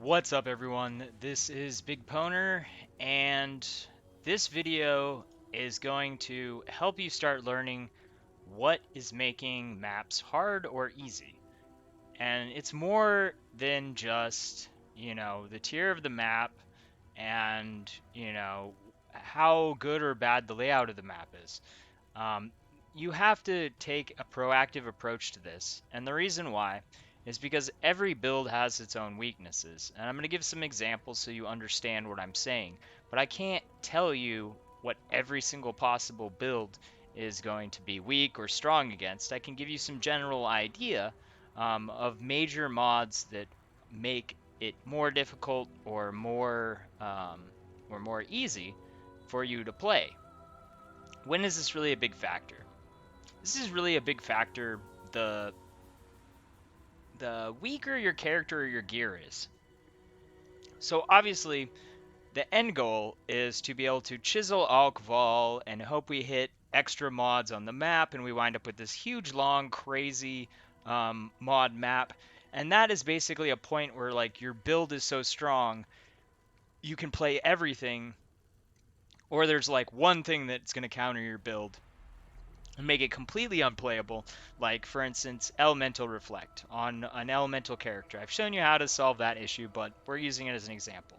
What's up everyone? This is BigPowner, and this video is going to help you start learning what is making maps hard or easy. And it's more than just, the tier of the map and, how good or bad the layout of the map is. Um, you have to take a proactive approach to this, and the reason why is because every build has its own weaknesses. And I'm going to give some examples so you understand what I'm saying, but I can't tell you what every single possible build is going to be weak or strong against. I can give you some general idea of major mods that make it more difficult or more easy for you to play. When is this really a big factor? This is really a big factor the the weaker your character or your gear is. So obviously, the end goal is to be able to chisel Alkval and hope we hit extra mods on the map and we wind up with this huge, long, crazy mod map. And that is basically a point where like your build is so strong, you can play everything, or there's like one thing that's going to counter your build and make it completely unplayable, like for instance elemental reflect on an elemental character. I've shown you how to solve that issue, but we're using it as an example.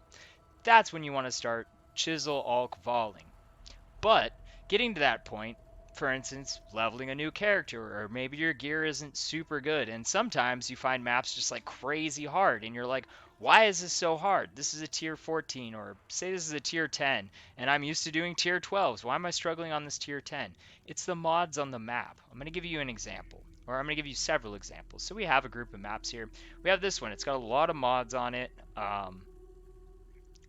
That's when you want to start chisel alk volleying. But getting to that point, for instance, leveling a new character, or maybe your gear isn't super good, and sometimes you find maps just like crazy hard, and you're like, why is this so hard? This is a tier 14, or say this is a tier 10, and I'm used to doing tier 12s. Why am I struggling on this tier 10? It's the mods on the map. I'm going to give you an example, or I'm going to give you several examples. So we have a group of maps here. We have this one. It's got a lot of mods on it.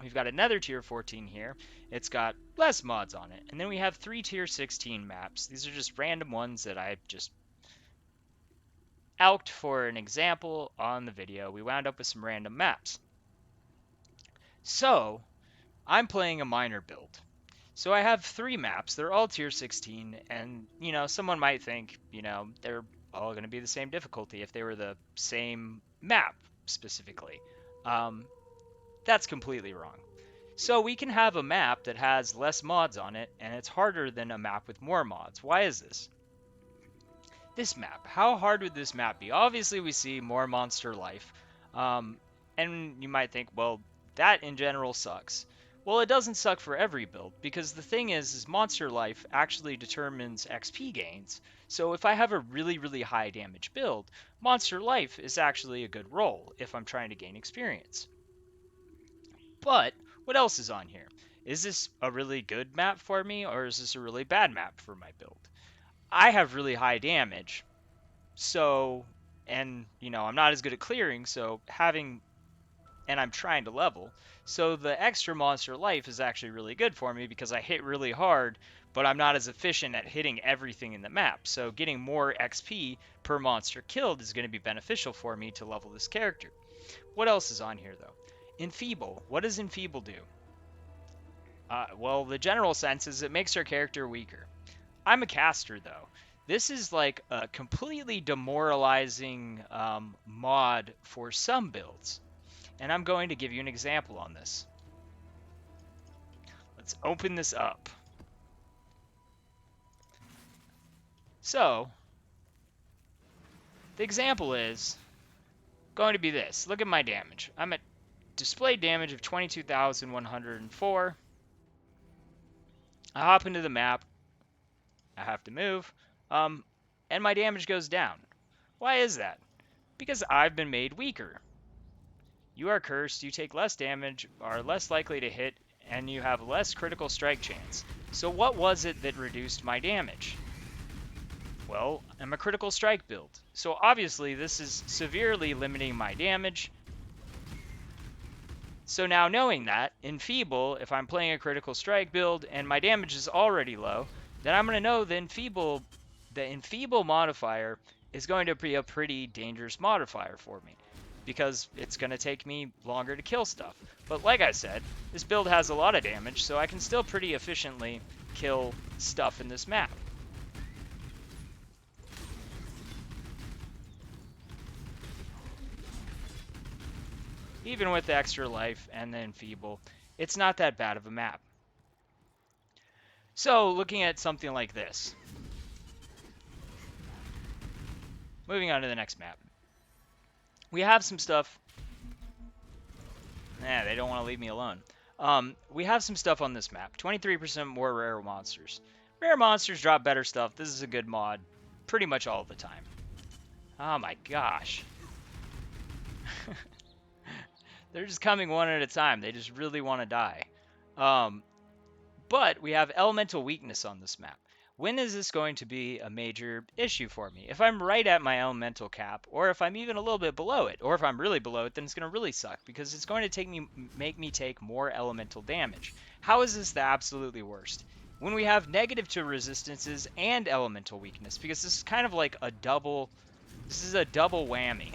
We've got another tier 14 here. It's got less mods on it. And then we have 3 tier 16 maps. These are just random ones that I just alked for an example on the video. We wound up with some random maps. So, I'm playing a minor build. So I have 3 maps. They're all tier 16, and, someone might think, they're all going to be the same difficulty if they were the same map, specifically. Um, that's completely wrong. So we can have a map that has less mods on it, and it's harder than a map with more mods. Why is this? This map, how hard would this map be? Obviously we see more monster life, um, and you might think, well, that in general sucks. Well, it doesn't suck for every build, because the thing is monster life actually determines XP gains. So if I have a really, really high damage build, monster life is actually a good roll if I'm trying to gain experience. But what else is on here? Is this a really good map for me, or is this a really bad map for my build? I have really high damage, so, and, I'm not as good at clearing, so and I'm trying to level, so the extra monster life is actually really good for me because I hit really hard, but I'm not as efficient at hitting everything in the map, so getting more XP per monster killed is going to be beneficial for me to level this character. What else is on here, though? Enfeeble. What does Enfeeble do? Well, the general sense is it makes our character weaker. I'm a caster, though. This is like a completely demoralizing mod for some builds. And I'm going to give you an example on this. Let's open this up. So, the example is going to be this. Look at my damage. I'm at display damage of 22,104. I hop into the map. I have to move. And my damage goes down. Why is that? Because I've been made weaker. You are cursed, you take less damage, are less likely to hit, and you have less critical strike chance. So what was it that reduced my damage? Well, I'm a critical strike build. So obviously this is severely limiting my damage. So now knowing that, Enfeeble, if I'm playing a critical strike build and my damage is already low, then I'm going to know the Enfeeble modifier is going to be a pretty dangerous modifier for me, because it's going to take me longer to kill stuff. But like I said, this build has a lot of damage, so I can still pretty efficiently kill stuff in this map. even with the extra life and the enfeeble, it's not that bad of a map. So looking at something like this, moving on to the next map, we have some stuff. They don't want to leave me alone. We have some stuff on this map. 23% more rare monsters. Rare monsters drop better stuff. This is a good mod pretty much all the time. Oh my gosh. They're just coming one at a time. They just really want to die. But we have elemental weakness on this map. When is this going to be a major issue for me? If I'm right at my elemental cap, or if I'm even a little bit below it, or if I'm really below it, then it's going to really suck because it's going to make me take more elemental damage. How is this the absolutely worst? When we have negative to resistances and elemental weakness, because this is kind of like a double, this is a double whammy.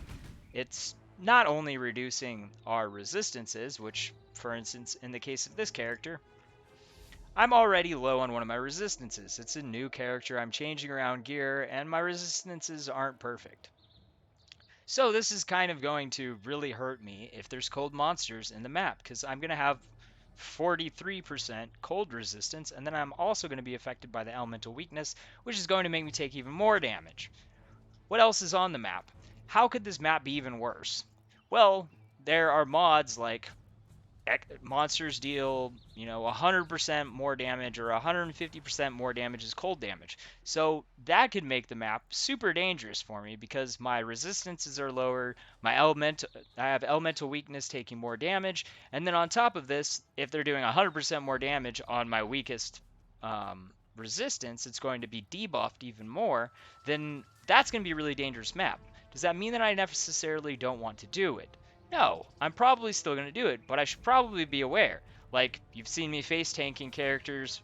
It's not only reducing our resistances, which, for instance, in the case of this character, I'm already low on one of my resistances. It's a new character, I'm changing around gear, and my resistances aren't perfect. So this is kind of going to really hurt me if there's cold monsters in the map, because I'm going to have 43% cold resistance, and then I'm also going to be affected by the elemental weakness, which is going to make me take even more damage. What else is on the map? How could this map be even worse? Well, there are mods like monsters deal, 100% more damage or 150% more damage as cold damage. So that could make the map super dangerous for me because my resistances are lower, I have elemental weakness taking more damage, and then on top of this, if they're doing 100% more damage on my weakest resistance, it's going to be debuffed even more, then that's going to be a really dangerous map. Does that mean that I necessarily don't want to do it? No, I'm probably still going to do it, but I should probably be aware. Like, you've seen me face tanking characters,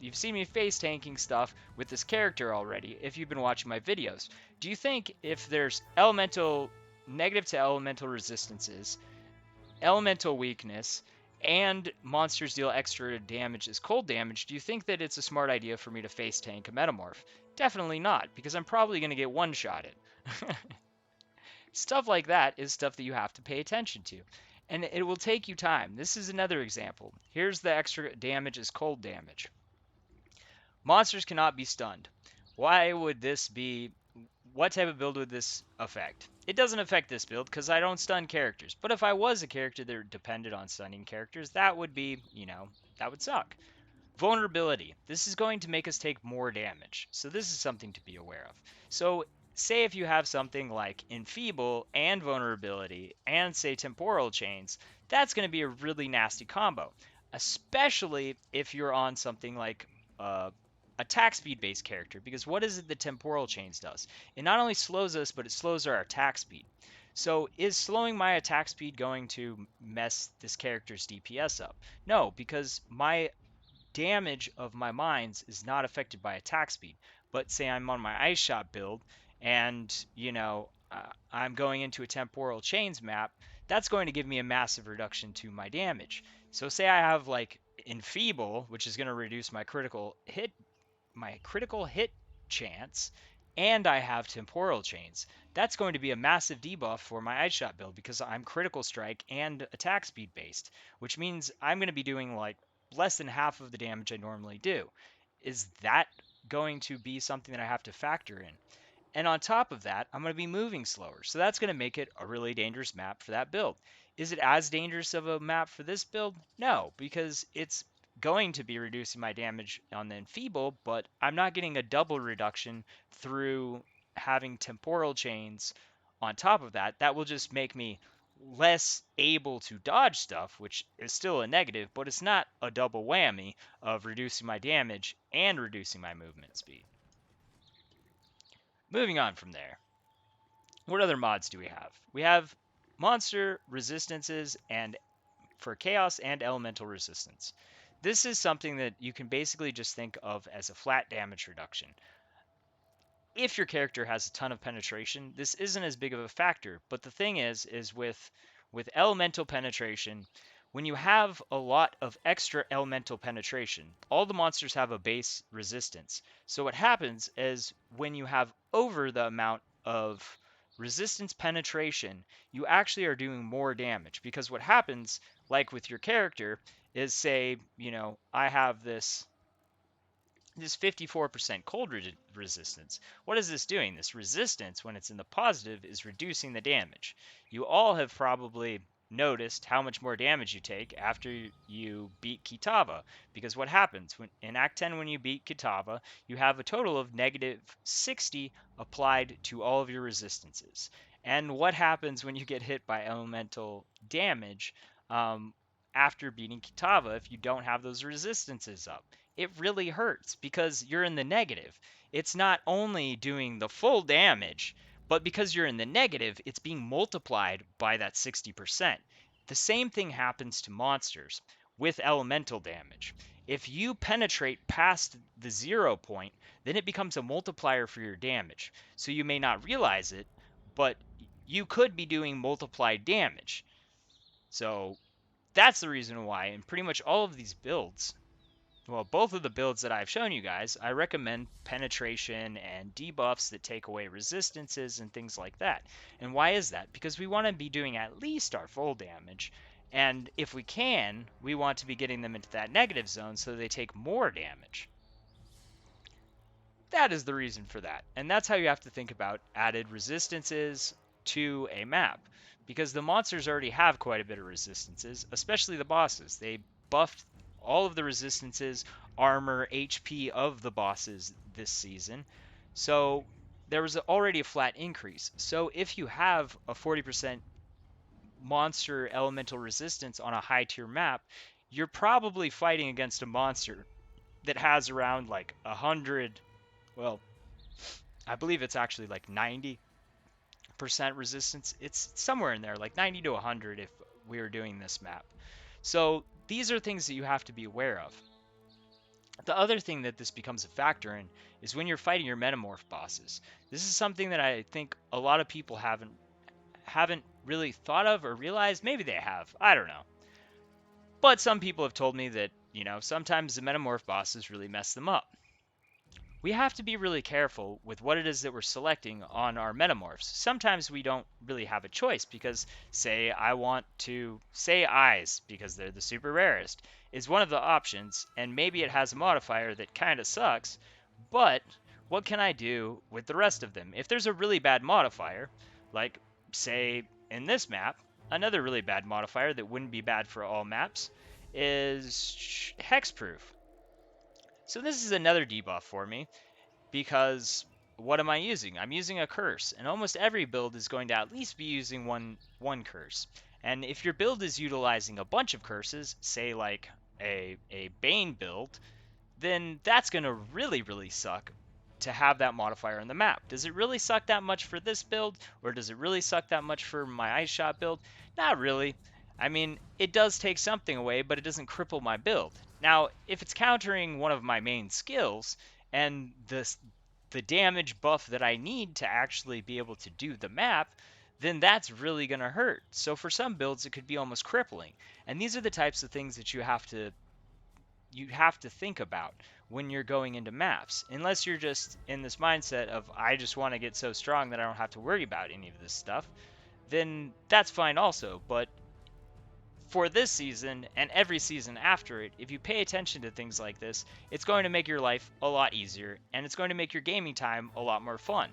you've seen me face tanking stuff with this character already if you've been watching my videos. Do you think if there's negative to elemental resistances, elemental weakness, and monsters deal extra damage as cold damage, do you think that it's a smart idea for me to face tank a metamorph? Definitely not, because I'm probably going to get one-shotted. Stuff like that is stuff that you have to pay attention to. And it will take you time. This is another example. Here's the extra damage as cold damage. Monsters cannot be stunned. Why would this be? What type of build would this affect? It doesn't affect this build because I don't stun characters. But if I was a character that depended on stunning characters, that would be, that would suck. Vulnerability. This is going to make us take more damage. So this is something to be aware of. So say if you have something like Enfeeble and Vulnerability and say Temporal Chains, that's going to be a really nasty combo. Especially if you're on something like attack speed based character, because what is it that Temporal Chains does? It not only slows us, but it slows our attack speed. So is slowing my attack speed going to mess this character's DPS up? No, because my damage of my mines is not affected by attack speed. But say I'm on my ice shot build and, I'm going into a temporal chains map, that's going to give me a massive reduction to my damage. So say I have like enfeeble, which is going to reduce my critical hit chance, and I have temporal chains. That's going to be a massive debuff for my ice shot build because I'm critical strike and attack speed based, which means I'm going to be doing like less than half of the damage I normally do. Is that going to be something that I have to factor in? And on top of that, I'm going to be moving slower. So that's going to make it a really dangerous map for that build. Is it as dangerous of a map for this build? No, because it's going to be reducing my damage on the enfeeble, but I'm not getting a double reduction through having temporal chains on top of that. That will just make me less able to dodge stuff, which is still a negative, but it's not a double whammy of reducing my damage and reducing my movement speed. Moving on from there, what other mods do we have? We have monster resistances and for chaos and elemental resistance. This is something that you can basically just think of as a flat damage reduction. If your character has a ton of penetration, this isn't as big of a factor, but the thing is with elemental penetration, when you have a lot of extra elemental penetration, all the monsters have a base resistance. So what happens is when you have over the amount of resistance penetration, you actually are doing more damage. Because what happens, like with your character, is say, I have this 54% cold resistance. What is this doing? This resistance, when it's in the positive, is reducing the damage. You all have probably noticed how much more damage you take after you beat Kitava, because what happens in Act 10 when you beat Kitava, you have a total of negative 60 applied to all of your resistances. And what happens when you get hit by elemental damage um, after beating Kitava if you don't have those resistances up? It really hurts because you're in the negative. It's not only doing the full damage, but because you're in the negative, it's being multiplied by that 60%. The same thing happens to monsters with elemental damage. If you penetrate past the 0 point, then it becomes a multiplier for your damage. So you may not realize it, but you could be doing multiplied damage. So that's the reason why in pretty much all of these builds, well, both of the builds that I've shown you guys, I recommend penetration and debuffs that take away resistances and things like that. And why is that? Because we want to be doing at least our full damage. And if we can, we want to be getting them into that negative zone so they take more damage. That is the reason for that. And that's how you have to think about added resistances to a map. Because the monsters already have quite a bit of resistances, especially the bosses. They buffed all of the resistances, armor, HP of the bosses this season. So there was already a flat increase. So if you have a 40% monster elemental resistance on a high tier map, you're probably fighting against a monster that has around like 100, well, I believe it's actually like 90% resistance. It's somewhere in there, like 90 to 100 if we were doing this map. So these are things that you have to be aware of. The other thing that this becomes a factor in is when you're fighting your metamorph bosses. This is something that I think a lot of people haven't really thought of or realized. Maybe they have. I don't know. But some people have told me that, sometimes the metamorph bosses really mess them up. We have to be really careful with what it is that we're selecting on our metamorphs. Sometimes we don't really have a choice because, say, I want to say eyes because they're the super rarest is one of the options, and maybe it has a modifier that kind of sucks, but what can I do with the rest of them? If there's a really bad modifier, like, say, in this map, another really bad modifier that wouldn't be bad for all maps is hexproof. So this is another debuff for me because what am I using? I'm using a curse, and almost every build is going to at least be using one curse. And if your build is utilizing a bunch of curses, say like a Bane build, then that's going to really, really suck to have that modifier on the map. Does it really suck that much for this build, or does it really suck that much for my Ice Shot build? Not really. I mean, it does take something away, but it doesn't cripple my build. Now, if it's countering one of my main skills, and the damage buff that I need to actually be able to do the map, then that's really going to hurt. So for some builds, it could be almost crippling. And these are the types of things that you have to think about when you're going into maps. Unless you're just in this mindset of I just want to get so strong that I don't have to worry about any of this stuff, then that's fine also. But for this season and every season after it, if you pay attention to things like this, it's going to make your life a lot easier and it's going to make your gaming time a lot more fun.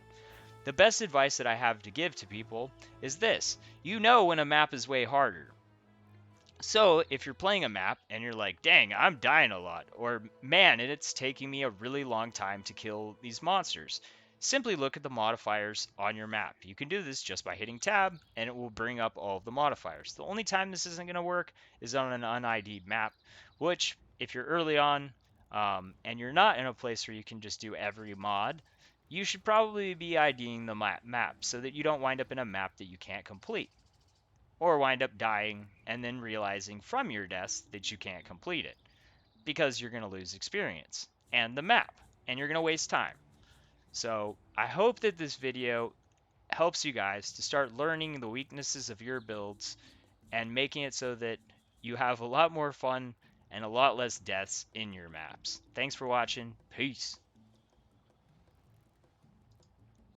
The best advice that I have to give to people is this: you know when a map is way harder. So if you're playing a map and you're like, dang, I'm dying a lot, or man, it's taking me a really long time to kill these monsters, simply look at the modifiers on your map. You can do this just by hitting tab and it will bring up all of the modifiers. The only time this isn't going to work is on an unID'd map, which if you're early on and you're not in a place where you can just do every mod, you should probably be IDing the map so that you don't wind up in a map that you can't complete, or wind up dying and then realizing from your deaths that you can't complete it because you're going to lose experience and the map and you're going to waste time. So I hope that this video helps you guys to start learning the weaknesses of your builds and making it so that you have a lot more fun and a lot less deaths in your maps. Thanks for watching. Peace.